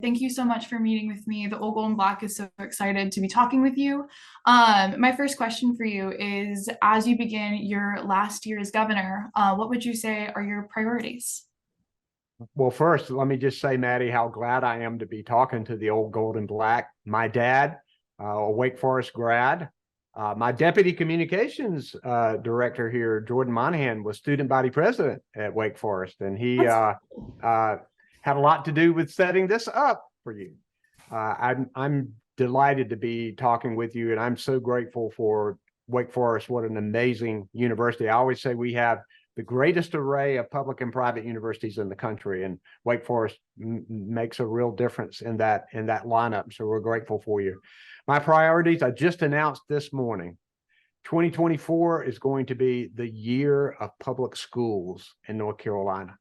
Thank you so much for meeting with me. The Old Gold and Black is so excited to be talking with you. My first question for you is, as you begin your last year as governor, what would you say are your priorities? Well, first, let me just say, Maddie, how glad I am to be talking to the Old Gold and Black. My dad, a Wake Forest grad, my deputy communications director here, Jordan Monahan, was student body president at Wake Forest, and he That's had a lot to do with setting this up for you. I'm delighted to be talking with you, and I'm so grateful for Wake Forest. What an amazing university! I always say we have the greatest array of public and private universities in the country, and Wake Forest makes a real difference in that lineup. So we're grateful for you. My priorities, I just announced this morning, 2024 is going to be the year of public schools in North Carolina.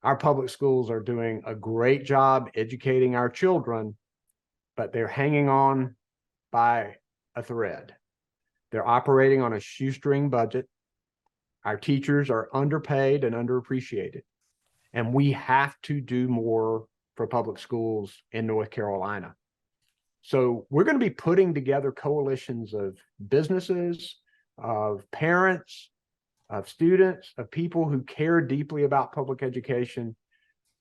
Our public schools are doing a great job educating our children, but they're hanging on by a thread. They're operating on a shoestring budget. Our teachers are underpaid and underappreciated, and we have to do more for public schools in North Carolina. So we're going to be putting together coalitions of businesses, of parents, of students, of people who care deeply about public education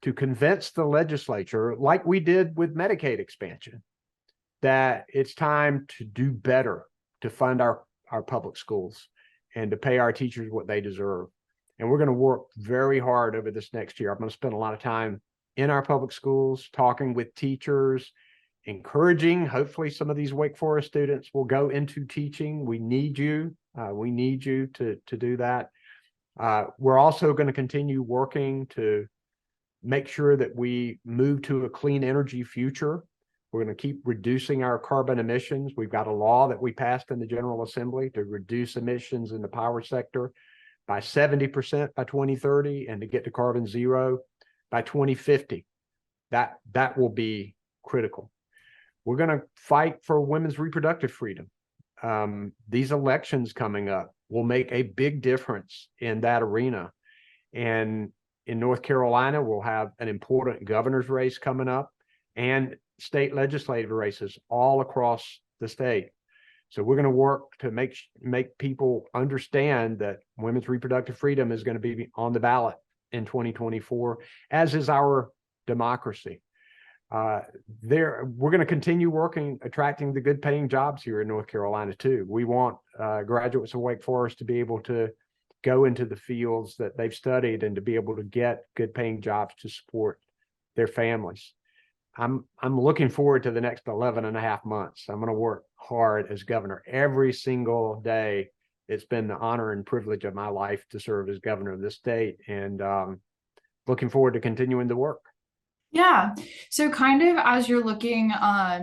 to convince the legislature, like we did with Medicaid expansion, that it's time to do better to fund our public schools and to pay our teachers what they deserve. And we're going to work very hard over this next year. I'm going to spend a lot of time in our public schools, talking with teachers, encouraging, hopefully some of these Wake Forest students will go into teaching. We need you. We need you to do that. We're also going to continue working to make sure that we move to a clean energy future. We're going to keep reducing our carbon emissions. We've got a law that we passed in the General Assembly to reduce emissions in the power sector by 70% by 2030 and to get to carbon zero by 2050. That will be critical. We're going to fight for women's reproductive freedom. These elections coming up will make a big difference in that arena. And in North Carolina, we'll have an important governor's race coming up and state legislative races all across the state. So we're going to work to make people understand that women's reproductive freedom is going to be on the ballot in 2024, as is our democracy. We're going to continue working, attracting the good paying jobs here in North Carolina too. We want graduates of Wake Forest to be able to go into the fields that they've studied and to be able to get good paying jobs to support their families. I'm looking forward to the next 11 and a half months. I'm going to work hard as governor every single day. It's been the honor and privilege of my life to serve as governor of this state, and looking forward to continuing the work. Yeah. So kind of as you're looking,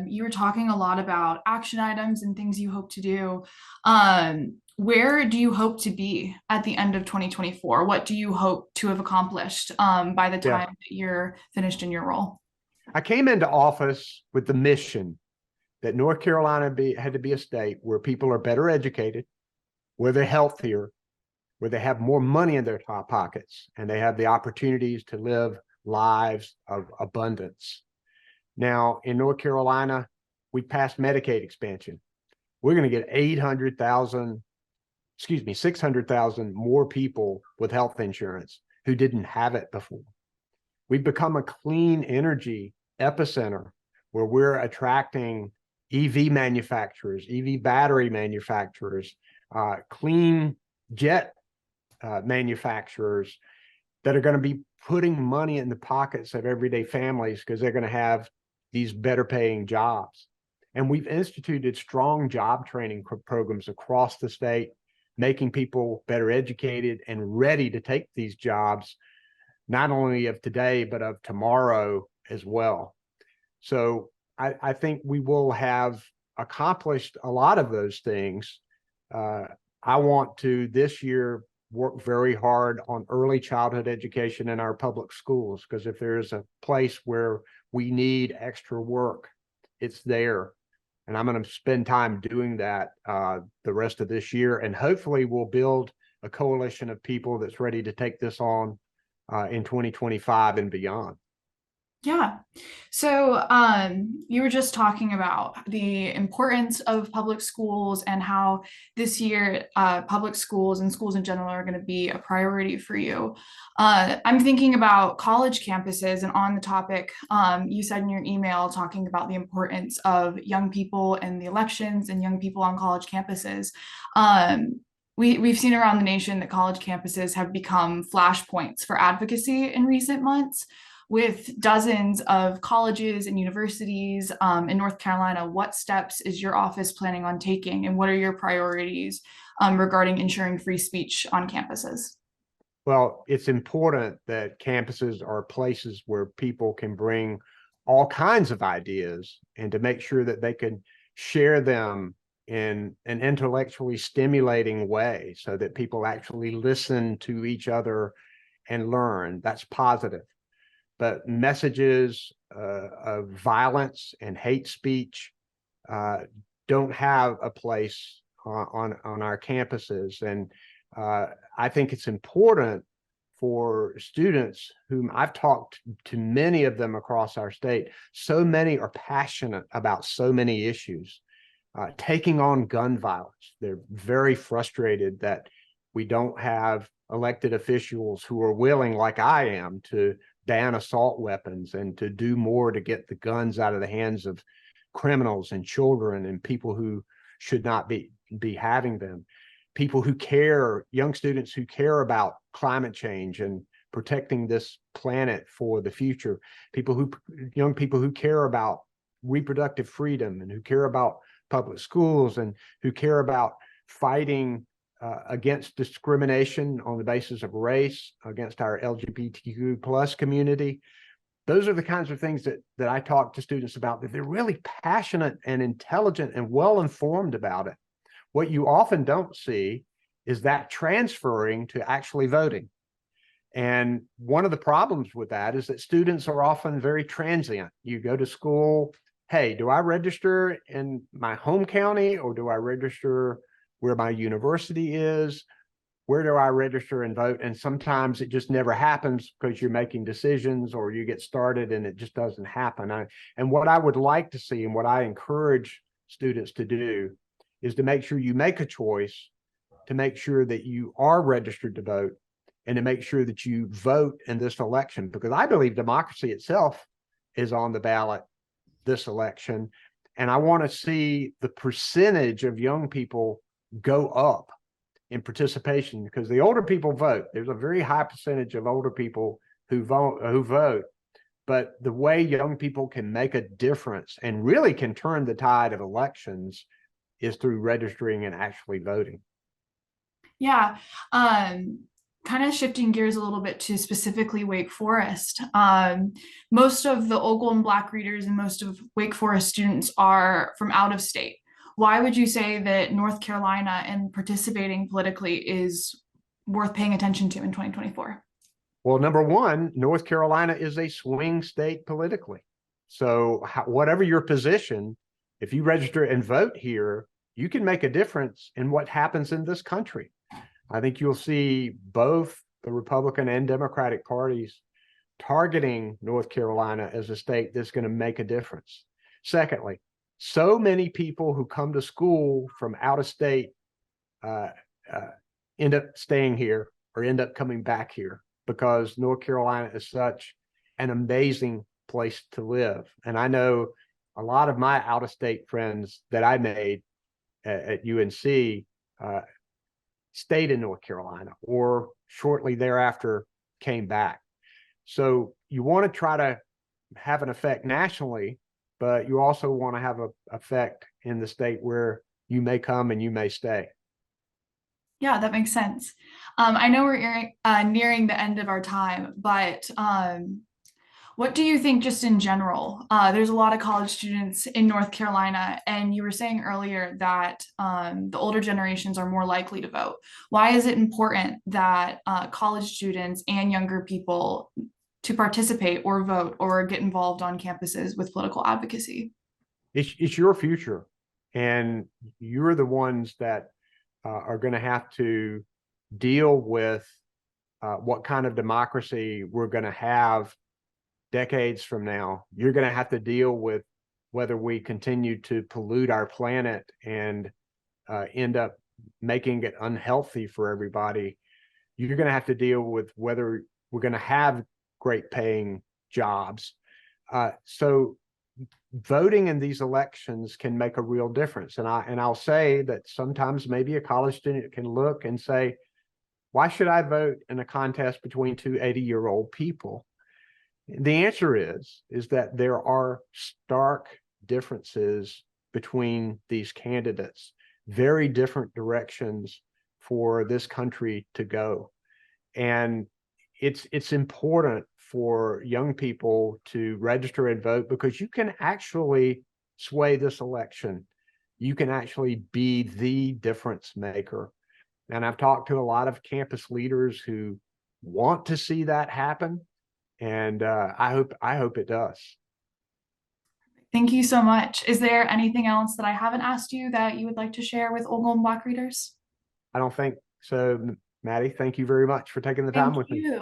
you were talking a lot about action items and things you hope to do. Where do you hope to be at the end of 2024? What do you hope to have accomplished by the Yeah. time that you're finished in your role? I came into office with the mission that North Carolina had to be a state where people are better educated, where they're healthier, where they have more money in their top pockets, and they have the opportunities to live lives of abundance. Now, in North Carolina, we passed Medicaid expansion. We're going to get 600,000 more people with health insurance who didn't have it before. We've become a clean energy epicenter where we're attracting EV manufacturers, EV battery manufacturers, clean jet manufacturers that are going to be putting money in the pockets of everyday families because they're going to have these better paying jobs. And we've instituted strong job training programs across the state, making people better educated and ready to take these jobs, not only of today, but of tomorrow as well. So I think we will have accomplished a lot of those things. I want to this year work very hard on early childhood education in our public schools, because if there's a place where we need extra work, it's there. And I'm going to spend time doing that the rest of this year. And hopefully we'll build a coalition of people that's ready to take this on in 2025 and beyond. Yeah. So, you were just talking about the importance of public schools and how this year, public schools and schools in general are going to be a priority for you. I'm thinking about college campuses, and on the topic, you said in your email talking about the importance of young people and the elections and young people on college campuses. We've seen around the nation that college campuses have become flashpoints for advocacy in recent months with dozens of colleges and universities in North Carolina. What steps is your office planning on taking, and what are your priorities regarding ensuring free speech on campuses? Well, it's important that campuses are places where people can bring all kinds of ideas and to make sure that they can share them in an intellectually stimulating way so that people actually listen to each other and learn. That's positive. But messages of violence and hate speech uh, don't have a place on our campuses. And I think it's important for students whom I've talked to, many of them across our state. So many are passionate about so many issues, taking on gun violence. They're very frustrated that we don't have elected officials who are willing, like I am, to ban assault weapons and to do more to get the guns out of the hands of criminals and children and people who should not be having them. People who care, young students who care about climate change and protecting this planet for the future. Young people who care about reproductive freedom and who care about public schools and who care about fighting against discrimination on the basis of race, against our LGBTQ plus community. Those are the kinds of things that I talk to students about, that they're really passionate and intelligent and well-informed about it. What you often don't see is that transferring to actually voting. And one of the problems with that is that students are often very transient. You go to school, hey, do I register in my home county, or do I register where my university is? Where do I register and vote? And sometimes it just never happens because you're making decisions or you get started and it just doesn't happen. And what I would like to see, and what I encourage students to do, is to make sure you make a choice, to make sure that you are registered to vote, and to make sure that you vote in this election, because I believe democracy itself is on the ballot this election. And I want to see the percentage of young people go up in participation, because the older people vote. There's a very high percentage of older people who vote, but the way young people can make a difference and really can turn the tide of elections is through registering and actually voting. Yeah. Kind of shifting gears a little bit to specifically Wake Forest. Most of the Ogle and Black readers and most of Wake Forest students are from out of state. Why would you say that North Carolina and participating politically is worth paying attention to in 2024? Well, number one, North Carolina is a swing state politically. So whatever your position, if you register and vote here, you can make a difference in what happens in this country. I think you'll see both the Republican and Democratic parties targeting North Carolina as a state that's going to make a difference. Secondly, so many people who come to school from out of state end up staying here or end up coming back here because North Carolina is such an amazing place to live. And I know a lot of my out of state friends that I made at UNC stayed in North Carolina or shortly thereafter came back. So you want to try to have an effect nationally, but you also want to have an effect in the state where you may come and you may stay. Yeah, that makes sense. I know we're nearing the end of our time, but what do you think just in general? There's a lot of college students in North Carolina, and you were saying earlier that the older generations are more likely to vote. Why is it important that college students and younger people to participate or vote or get involved on campuses with political advocacy? It's your future, and you're the ones that are going to have to deal with what kind of democracy we're going to have decades from now, you're going to have to deal with whether we continue to pollute our planet and end up making it unhealthy for everybody. You're going to have to deal with whether we're going to have great paying jobs. So voting in these elections can make a real difference. And I'll say that sometimes maybe a college student can look and say, why should I vote in a contest between two 80-year-old people? The answer is that there are stark differences between these candidates, very different directions for this country to go. And it's important for young people to register and vote, because you can actually sway this election. You can actually be the difference maker. And I've talked to a lot of campus leaders who want to see that happen. And I hope it does. Thank you so much. Is there anything else that I haven't asked you that you would like to share with Old Gold and Black readers? I don't think so, Maddie. Thank you very much for taking the time Thank with me. you.